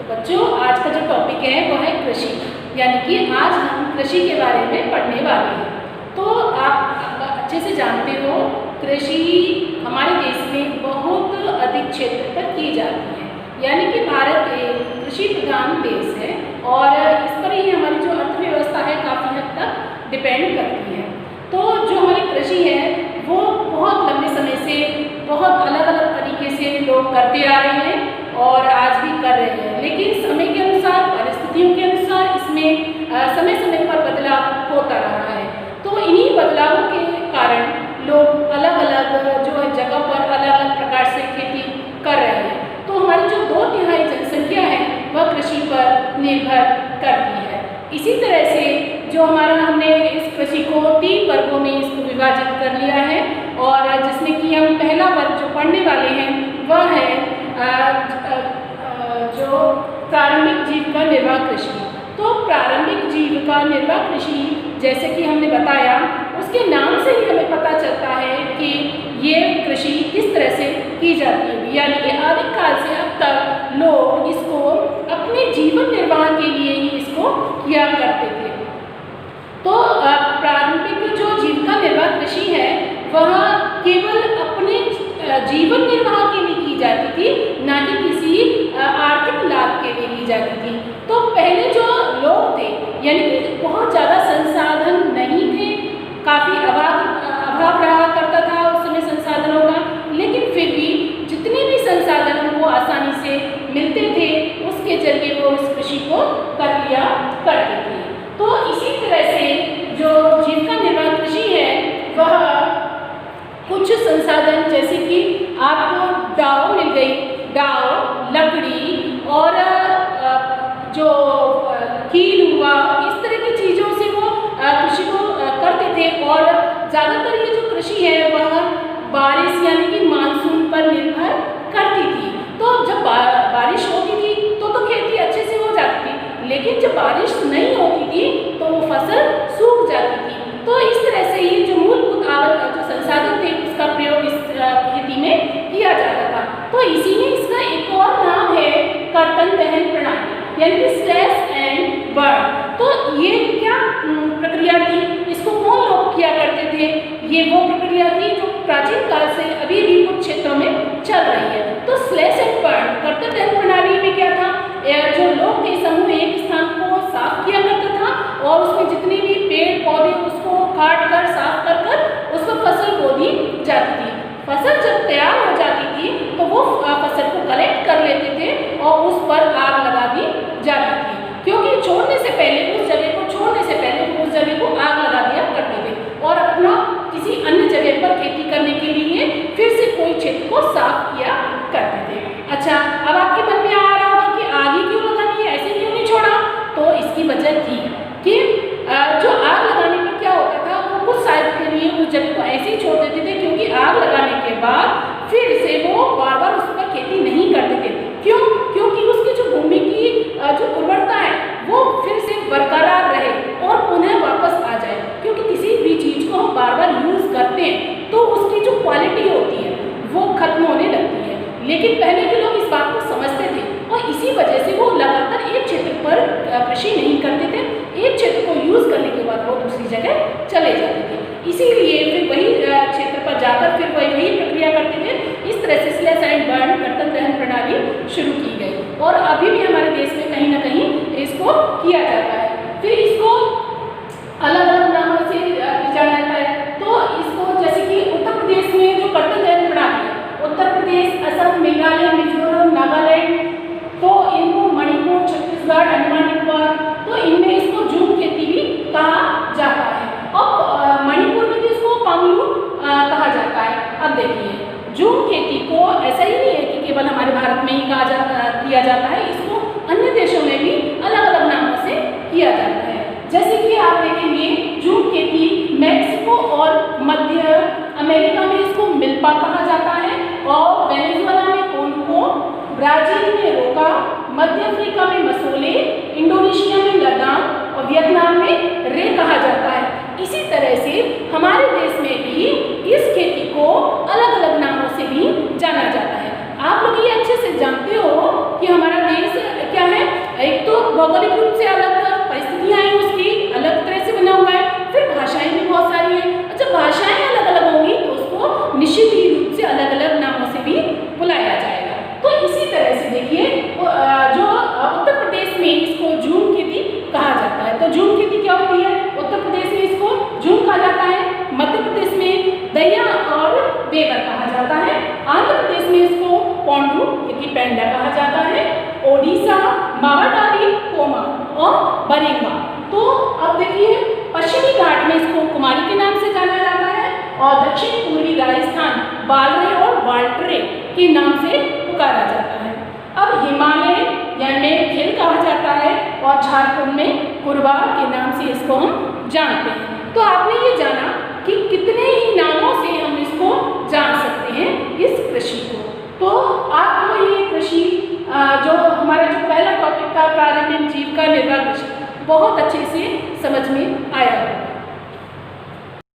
बच्चों, आज का जो टॉपिक है वो है कृषि, यानी कि आज हम कृषि के बारे में पढ़ने वाले हैं। तो आप अच्छे से जानते हो, कृषि हमारे देश में बहुत अधिक क्षेत्र पर की जाती है, यानी कि भारत एक कृषि प्रधान देश है और इस पर ही हमारी जो अर्थव्यवस्था है काफ़ी हद तक डिपेंड करती है। तो जो हमारी कृषि है वो बहुत लंबे समय से बहुत अलग अलग तरीके से लोग करते आ रहे हैं और आज भी कर रहे हैं, लेकिन समय के अनुसार, परिस्थितियों के अनुसार इसमें समय समय पर बदलाव होता रहा है। तो इन्हीं बदलावों के कारण लोग अलग अलग जो है जगह पर अलग अलग प्रकार से खेती कर रहे हैं। तो हमारी जो 2/3 जनसंख्या है वह कृषि पर निर्भर करती है। इसी तरह से जो हमारा हमने इस कृषि को 3 वर्गों में इसको विभाजित कर लिया है और जिसमें कि हम पहला वर्ग जो पढ़ने वाले हैं वह है जो प्रारंभिक जीविका निर्वाह कृषि। तो प्रारंभिक जीविका निर्वाह कृषि, जैसे कि हमने बताया, उसके नाम से ही हमें पता चलता है कि ये कृषि किस तरह से की जाती है, यानी कि आदिकाल से अब तक लोग इसको अपने जीवन निर्वाह के लिए ही इसको किया करते थे। तो प्रारंभिक जो जीविका निर्वाह कृषि है वह केवल अपने जीवन निर्वाह के लिए की जाती थी, ना कि किसी आर्थिक लाभ के लिए की जाती थी। तो पहले जो लोग थे, यानी कि बहुत ज़्यादा संसाधन नहीं थे, काफ़ी अभाव रहा करता था उस समय संसाधनों का, लेकिन फिर भी जितने भी संसाधन उनको आसानी से मिलते थे उसके जरिए वो इस कृषि को कर लिया करते थे। तो इसी तरह से जो जीविका निर्वाह कृषि है वह कुछ संसाधन, जैसे कि आपको दाव मिल गई, दाव, लकड़ी और जो कील हुआ, इस तरह की चीज़ों से वो कृषि को करते थे। और ज़्यादातर ये जो कृषि है वह बारिश यानी कि मानसून पर निर्भर करती थी। तो जब बारिश होती थी तो खेती अच्छे से हो जाती थी, लेकिन जब बारिश नहीं होती थी तो वो फसल सूख जाती थी। तो इस तरह से ये जो मूलभूत जो संसाधन थे उसका प्रयोग इस खेती में किया जाता था। तो इसी में इसका एक और नाम है कर्तन दहन प्रणाली, यानी कि स्लैश एंड बर्न। तो ये क्या प्रक्रिया थी, इसको कौन लोग किया करते थे? ये वो प्रक्रिया थी जो प्राचीन काल से अभी भी कुछ क्षेत्रों में चल रही है। तो स्लैश एंड बर्न कर्तन दहन प्रणाली में क्या था, जो लोग थे समूह एक स्थान को साफ किया करता था और उसमें जितने भी पेड़ पौधे उसको काट कर साफ कर उस पर फसल बो दी जाती थी। फसल जब तैयार हो जाती थी तो वो फसल को कलेक्ट कर लेते थे और उस पर आग लगा दी जाती थी, क्योंकि छोड़ने से पहले उस जगह को छोड़ने से पहले उस जगह को आग लगा दिया करते थे और अपना किसी अन्य जगह पर खेती करने के लिए फिर से कोई क्षेत्र को साफ किया करते थे। अच्छा, अब आपके मन में आ रहा होगा कि आग ही क्यों लगानी है, ऐसे क्यों नहीं छोड़ा? तो इसकी वजह थी कि जो आग लगाने पर क्या होता था, वो कुछ साल के लिए उस जगह को ऐसे ही छोड़ देते थे, क्योंकि आग लगाने के बाद फिर से वो बार बार उस पर खेती नहीं करते थे। क्यों? क्योंकि उसकी जो भूमि की जो उर्वरता है वो फिर से बरकरार रहे और पुनः वापस आ जाए, क्योंकि किसी भी चीज़ को हम बार बार यूज़ करते हैं तो उसकी जो क्वालिटी होती है वो खत्म होने लगती है। लेकिन पहले के लोग इस बात को समझते थे और इसी वजह से वो लगातार एक क्षेत्र पर कृषि नहीं करते थे, एक क्षेत्र को यूज़ करने के बाद वो दूसरी जगह चले जाते थे। इसीलिए फिर वही क्षेत्र पर जाकर फिर वही प्रक्रिया करते थे। इस तरह से स्लैश एंड बर्न कर्तन दहन प्रणाली शुरू की गई और अभी भी हमारे देश में कहीं ना कहीं इसको किया जाता है। फिर इसको अलग अलग नामों से जाना जाता है। तो इसको जैसे कि उत्तर प्रदेश में जो कर्तन दहन प्रणाली है, उत्तर प्रदेश, असम, मेघालय, मिजोरम, नागालैंड, तो इनको मणिपुर, छत्तीसगढ़, अंडमान निकोबार, तो इनमें इसको झूम खेती भी कहा जाता है। और मणिपुर में तो इसको पांगलू कहा जाता है। अब देखिए, झूम खेती को ऐसा ही नहीं है कि केवल हमारे भारत में ही किया जाता है, इसको अन्य देशों में भी अलग अलग नामों से किया जाता है। जैसे कि आप देखेंगे, झूम खेती मैक्सिको और मध्य अमेरिका में इसको मिल्पा कहा जाता है और वेनेजुएला में कोनको, ब्राजील में रोका, मध्य अफ्रीका में मसोले, इंडोनेशिया में लदान और वियतनाम में रे कहा जाता है। इसी तरह से हमारे देश में भी इस खेती को अलग अलग नामों से भी जाना जाता है। आप लोग ये अच्छे से जानते हो कि हमारा देश क्या है, की पेंडा कहा जाता है, ओडिशा, मावाटारी, कोमा और बरिंगा। तो अब देखिए पश्चिमी घाट में इसको कुमारी के नाम से जाना जाता है और दक्षिण पूर्वी राजस्थान बालरे और बाल्टरे के नाम से पुकारा जाता है। अब हिमालय या मेघखेल कहा जाता है और झारखंड में कुरवा के नाम से इसको हम जानते हैं। तो आपने ये जाना कि कितने ही नामों से हम इसको जान सकते हैं इस कृषि को। तो आपको ये कृषि जो हमारा जो पहला टॉपिक था प्रारंभिक जीविका निर्वाह कृषि, बहुत अच्छे से समझ में आया होगा।